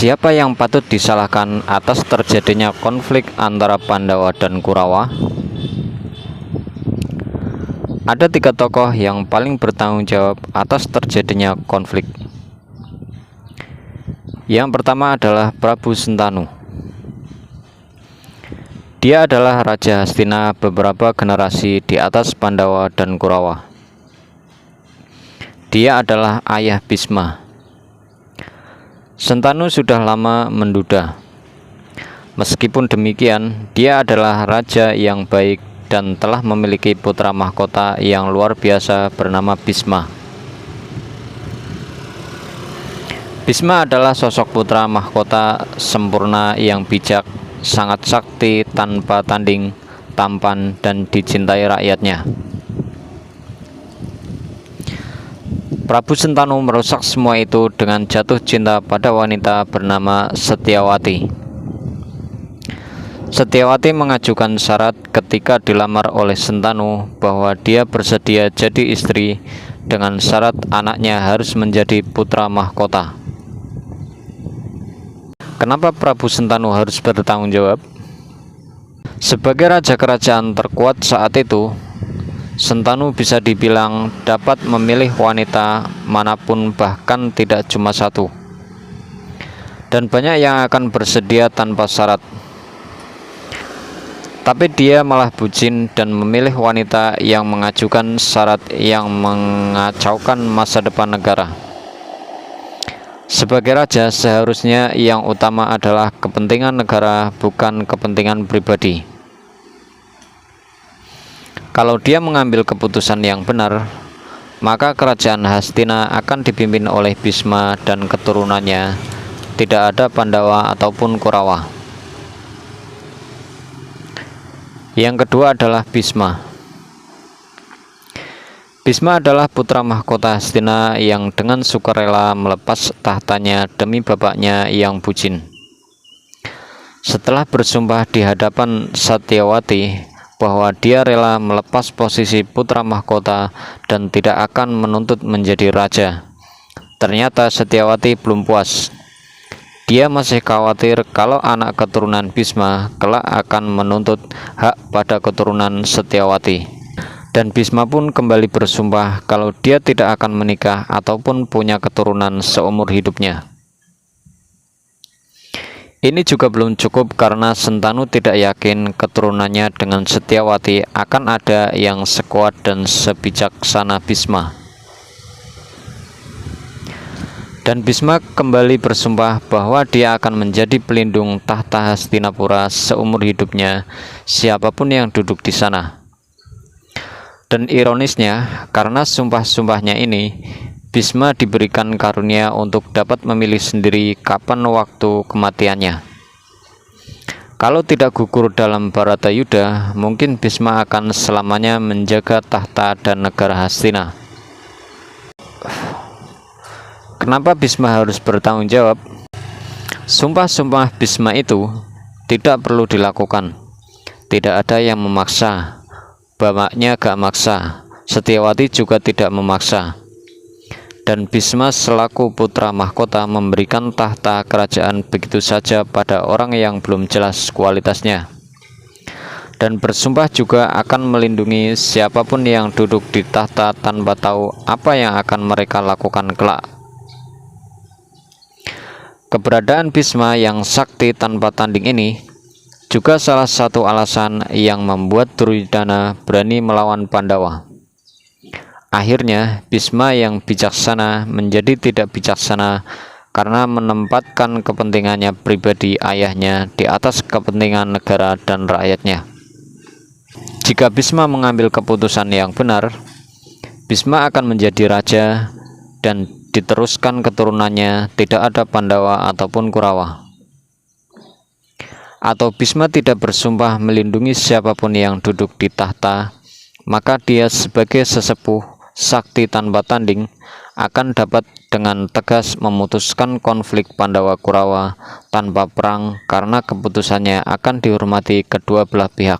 Siapa yang patut disalahkan atas terjadinya konflik antara Pandawa dan Kurawa? Ada 3 tokoh yang paling bertanggung jawab atas terjadinya konflik. Yang pertama adalah Prabu Sentanu. Dia adalah Raja Hastina beberapa generasi di atas Pandawa dan Kurawa. Dia adalah ayah Bisma. Sentanu sudah lama menduda. Meskipun demikian, dia adalah raja yang baik dan telah memiliki putra mahkota yang luar biasa bernama Bisma. Bisma adalah sosok putra mahkota sempurna yang bijak, sangat sakti tanpa tanding, tampan dan dicintai rakyatnya. Prabu Sentanu merusak semua itu dengan jatuh cinta pada wanita bernama Setyawati. Setyawati mengajukan syarat ketika dilamar oleh Sentanu bahwa dia bersedia jadi istri dengan syarat anaknya harus menjadi putra mahkota. Kenapa Prabu Sentanu harus bertanggung jawab? Sebagai raja kerajaan terkuat saat itu, Sentanu bisa dibilang dapat memilih wanita manapun, bahkan tidak cuma satu, dan banyak yang akan bersedia tanpa syarat. Tapi dia malah bucin dan memilih wanita yang mengajukan syarat yang mengacaukan masa depan negara. Sebagai raja, seharusnya yang utama adalah kepentingan negara, bukan kepentingan pribadi. Kalau dia mengambil keputusan yang benar, maka kerajaan Hastina akan dipimpin oleh Bisma dan keturunannya, tidak ada Pandawa ataupun Kurawa. Yang kedua adalah Bisma. Bisma adalah putra mahkota Hastina yang dengan sukarela melepas tahtanya demi bapaknya yang bucin. Setelah bersumpah di hadapan Setyawati bahwa dia rela melepas posisi putra mahkota dan tidak akan menuntut menjadi raja, ternyata Setyawati belum puas. Dia masih khawatir kalau anak keturunan Bisma kelak akan menuntut hak pada keturunan Setyawati. Dan Bisma pun kembali bersumpah kalau dia tidak akan menikah ataupun punya keturunan seumur hidupnya. Ini juga belum cukup karena Sentanu tidak yakin keturunannya dengan Setyawati akan ada yang sekuat dan sebijaksana Bisma. Dan Bisma kembali bersumpah bahwa dia akan menjadi pelindung tahta Hastinapura seumur hidupnya, siapapun yang duduk di sana. Dan ironisnya, karena sumpah-sumpahnya ini, Bisma diberikan karunia untuk dapat memilih sendiri kapan waktu kematiannya. Kalau tidak gugur dalam Bharatayuddha, mungkin Bisma akan selamanya menjaga tahta dan negara Hastina. Kenapa Bisma harus bertanggung jawab? Sumpah-sumpah Bisma itu tidak perlu dilakukan. Tidak ada yang memaksa. Bapaknya gak maksa, Setyawati juga tidak memaksa. Dan Bisma selaku putra mahkota memberikan tahta kerajaan begitu saja pada orang yang belum jelas kualitasnya, dan bersumpah juga akan melindungi siapapun yang duduk di tahta tanpa tahu apa yang akan mereka lakukan kelak. Keberadaan Bisma yang sakti tanpa tanding ini juga salah satu alasan yang membuat Duryodhana berani melawan Pandawa. Akhirnya, Bisma yang bijaksana menjadi tidak bijaksana karena menempatkan kepentingannya pribadi ayahnya di atas kepentingan negara dan rakyatnya. Jika Bisma mengambil keputusan yang benar, Bisma akan menjadi raja dan diteruskan keturunannya, tidak ada Pandawa ataupun Kurawa. Atau Bisma tidak bersumpah melindungi siapapun yang duduk di tahta, maka dia sebagai sesepuh sakti tanpa tanding akan dapat dengan tegas memutuskan konflik Pandawa Kurawa tanpa perang karena keputusannya akan dihormati kedua belah pihak.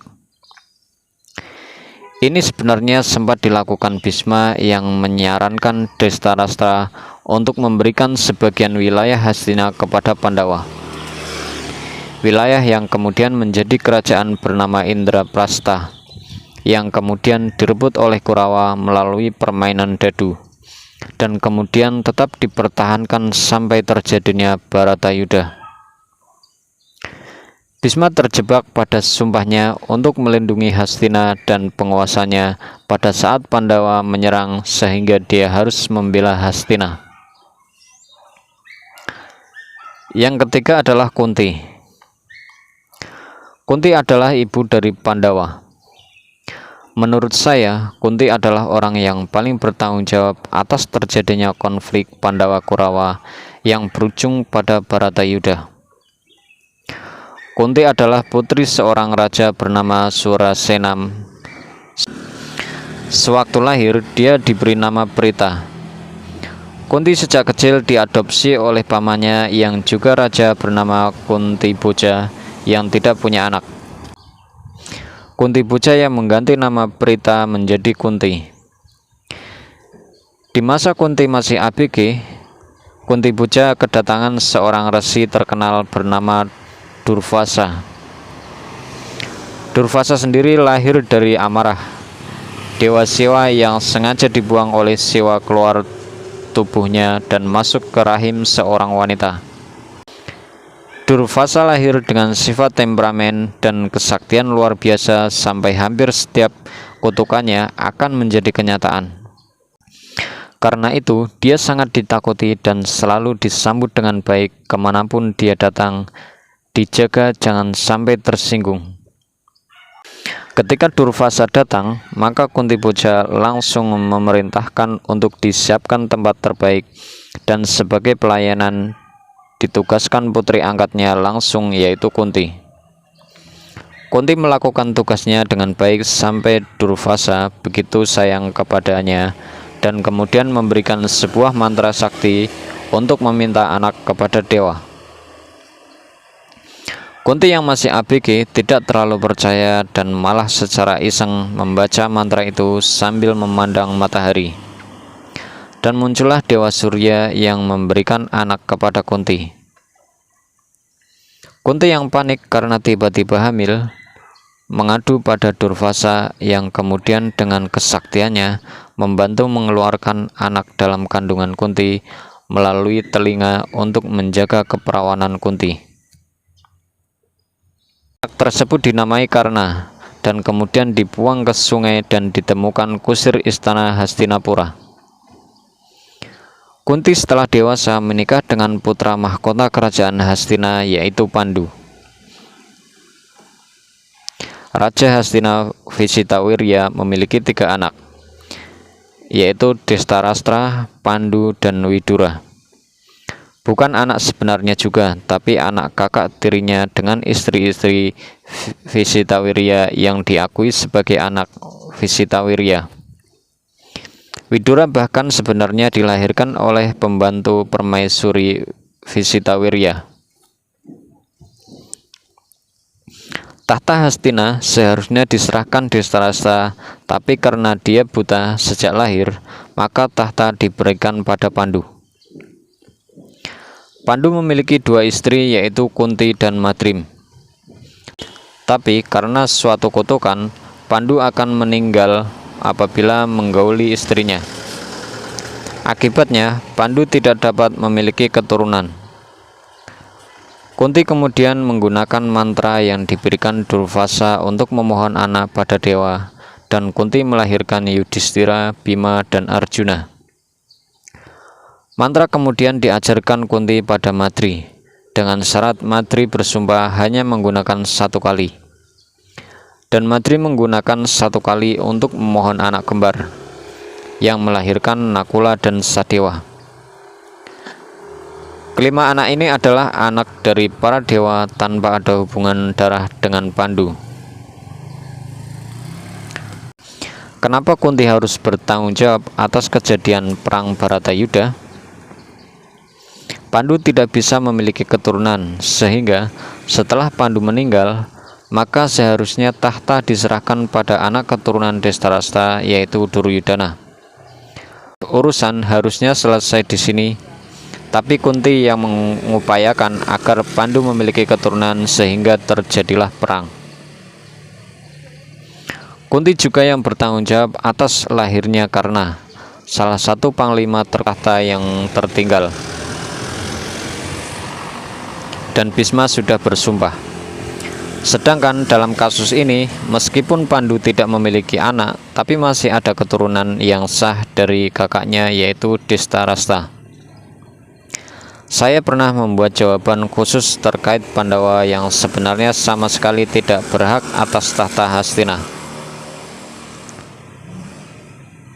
Ini sebenarnya sempat dilakukan Bisma yang menyarankan Dhritarashtra untuk memberikan sebagian wilayah Hastina kepada Pandawa. Wilayah yang kemudian menjadi kerajaan bernama Indraprastha, yang kemudian direbut oleh Kurawa melalui permainan dadu, dan kemudian tetap dipertahankan sampai terjadinya Bharatayuddha. Bhisma terjebak pada sumpahnya untuk melindungi Hastina dan penguasanya pada saat Pandawa menyerang, sehingga dia harus membela Hastina. Yang ketiga adalah Kunti. Kunti adalah ibu dari Pandawa. Menurut saya, Kunti adalah orang yang paling bertanggung jawab atas terjadinya konflik Pandawa-Kurawa yang berujung pada Bharatayuddha. Kunti adalah putri seorang raja bernama Surasenam. Sewaktu lahir, dia diberi nama Prita. Kunti sejak kecil diadopsi oleh pamannya yang juga raja bernama Kuntiboja yang tidak punya anak. Kuntiboja yang mengganti nama Prita menjadi Kunti. Di masa Kunti masih ABG, Kuntiboja kedatangan seorang resi terkenal bernama Durvasa. Durvasa sendiri lahir dari amarah, dewa Siwa yang sengaja dibuang oleh Siwa keluar tubuhnya dan masuk ke rahim seorang wanita. Durvasa lahir dengan sifat temperamen dan kesaktian luar biasa sampai hampir setiap kutukannya akan menjadi kenyataan. Karena itu, dia sangat ditakuti dan selalu disambut dengan baik kemanapun dia datang, dijaga jangan sampai tersinggung. Ketika Durvasa datang, maka Kuntiboja langsung memerintahkan untuk disiapkan tempat terbaik, dan sebagai pelayanan ditugaskan putri angkatnya langsung, yaitu Kunti. Kunti melakukan tugasnya dengan baik sampai Durvasa begitu sayang kepadanya, dan kemudian memberikan sebuah mantra sakti untuk meminta anak kepada dewa. Kunti yang masih ABG tidak terlalu percaya dan malah secara iseng membaca mantra itu sambil memandang matahari. Dan muncullah Dewa Surya yang memberikan anak kepada Kunti. Kunti yang panik karena tiba-tiba hamil, mengadu pada Durvasa yang kemudian dengan kesaktiannya membantu mengeluarkan anak dalam kandungan Kunti melalui telinga untuk menjaga keperawanan Kunti. Anak tersebut dinamai Karna dan kemudian dibuang ke sungai dan ditemukan kusir istana Hastinapura. Kunti setelah dewasa menikah dengan putra mahkota kerajaan Hastina, yaitu Pandu. Raja Hastina Visitawirya memiliki 3 anak, yaitu Destarastra, Pandu, dan Widura. Bukan anak sebenarnya juga, tapi anak kakak tirinya dengan istri-istri Visitawirya yang diakui sebagai anak Visitawirya. Widura bahkan sebenarnya dilahirkan oleh pembantu permaisuri Visitawirya. Tahta Hastina seharusnya diserahkan Destarastra, tapi karena dia buta sejak lahir, maka tahta diberikan pada Pandu. Pandu memiliki 2 istri, yaitu Kunti dan Madrim. Tapi karena suatu kutukan, Pandu akan meninggal apabila menggauli istrinya. Akibatnya, Pandu tidak dapat memiliki keturunan. Kunti kemudian menggunakan mantra yang diberikan Durvasa untuk memohon anak pada dewa, dan Kunti melahirkan Yudhistira, Bima, dan Arjuna. Mantra kemudian diajarkan Kunti pada Madri, dengan syarat Madri bersumpah hanya menggunakan 1 kali. Dan Madri menggunakan 1 kali untuk memohon anak kembar, yang melahirkan Nakula dan Sadewa. Kelima anak ini adalah anak dari para dewa tanpa ada hubungan darah dengan Pandu. Kenapa Kunti harus bertanggung jawab atas kejadian perang Bharatayuddha? Pandu tidak bisa memiliki keturunan, sehingga setelah Pandu meninggal, maka seharusnya tahta diserahkan pada anak keturunan Destarastra, yaitu Duryudana. urusan harusnya selesai di sini, tapi Kunti yang mengupayakan agar Pandu memiliki keturunan sehingga terjadilah perang. Kunti juga yang bertanggung jawab atas lahirnya Karna, salah satu panglima terkata yang tertinggal. Dan Bhisma sudah bersumpah. Sedangkan dalam kasus ini, meskipun Pandu tidak memiliki anak, tapi masih ada keturunan yang sah dari kakaknya, yaitu Dhestarashta. Saya pernah membuat jawaban khusus terkait Pandawa yang sebenarnya sama sekali tidak berhak atas tahta Hastina.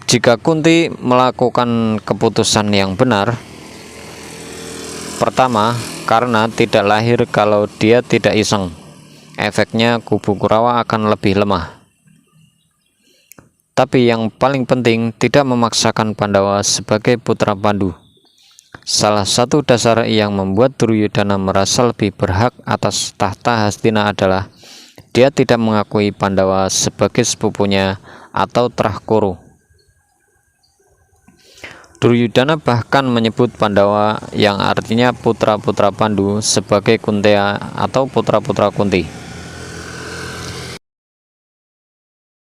Jika Kunti melakukan keputusan yang benar, pertama, karena tidak lahir kalau dia tidak iseng. Efeknya kubu Kurawa akan lebih lemah. Tapi yang paling penting, tidak memaksakan Pandawa sebagai putra Pandu. Salah satu dasar yang membuat Duryudana merasa lebih berhak atas tahta Hastina adalah dia tidak mengakui Pandawa sebagai sepupunya atau Trahkuru. Duryudana bahkan menyebut Pandawa yang artinya putra-putra Pandu sebagai Kunteya atau putra-putra Kunti.